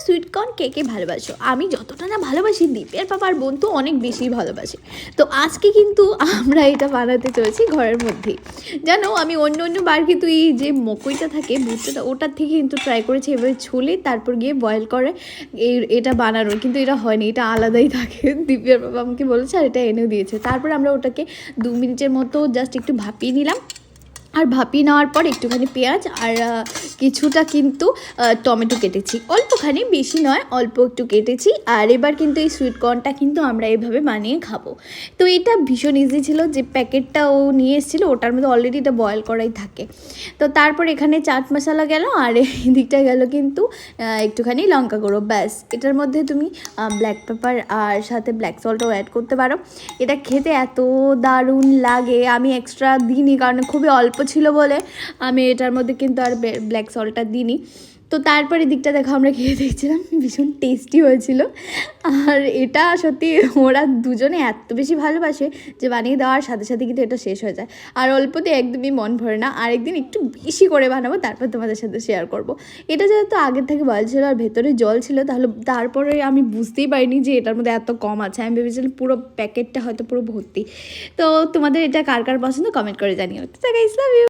Sweetcorn কে কে ভালোবাসো? আমি যতটা না ভালোবাসি, দীপের পাপার বোন তো অনেক বেশি ভালোবাসে। তো আজকে কিন্তু আমরা এটা বানাতে চলেছি ঘরের মধ্যেই। জানো, আমি অন্য বার কিন্তু এই যে মকইটা থাকে, ভুট্টাটা, ওটার থেকে কিন্তু ট্রাই করেছি এভাবে ছুলে তারপর গিয়ে বয়েল করে এটা বানানোর, কিন্তু এটা হয়নি, এটা আলাদাই থাকে। দীপের পাপা আমাকে বলেছে আর এটা এনেও দিয়েছে। তারপর আমরা ওটাকে 2 মিনিটের মতো জাস্ট একটু ভাপিয়ে নিলাম। আর ভাপিয়ে নেওয়ার পর একটুখানি পেঁয়াজ আর কিছুটা কিন্তু টমেটো কেটেছি, অল্পখানি, বেশি নয়, অল্প একটু কেটেছি। আর এবার কিন্তু এই সুইটকর্নটা কিন্তু আমরা এভাবে বানিয়ে খাবো। তো এটা ভীষণ ইজি ছিল, যে প্যাকেটটা ও নিয়ে এসেছিলো ওটার মধ্যে অলরেডি এটা বয়েল করাই থাকে। তো তারপর এখানে চাট মশলা গেল, আর এই দিকটা গেল কিন্তু একটুখানি লঙ্কা গুঁড়ো, ব্যাস। এটার মধ্যে তুমি ব্ল্যাক পেপার আর সাথে ব্ল্যাক সল্টও অ্যাড করতে পারো। এটা খেতে এত দারুণ লাগে, আমি এক্সট্রা দিইনি কারণ খুবই অল্প ছিল বলে আমি এটার মধ্যে কিন্তু আর ব্ল্যাক সল্টটা দিইনি। তো তারপরে দিকটা দেখো আমরা খেয়ে দেখছিলাম, ভীষণ টেস্টি হয়েছিল। আর এটা সত্যি ওরা দুজনে এত বেশি ভালোবাসে যে বানিয়ে দেওয়ার সাথে সাথে কিন্তু এটা শেষ হয়ে যায়। আর অল্পতে একদমই মন ভরে না, আর একদিন একটু বেশি করে বানাবো, তারপর তোমাদের সাথে শেয়ার করব। এটা যেহেতু আগের থেকে বয়েল ছিল আর ভেতরে জল ছিল, তারপরে আমি বুঝতেই পারিনি যে এটার মধ্যে এত কম আছে। আমি ভেবেছিলাম পুরো প্যাকেটটা হয়তো পুরো ভর্তি। তো তোমাদের এটা কার কার পছন্দ কমেন্ট করে জানিও। তো গাইস, লাভ ইউ।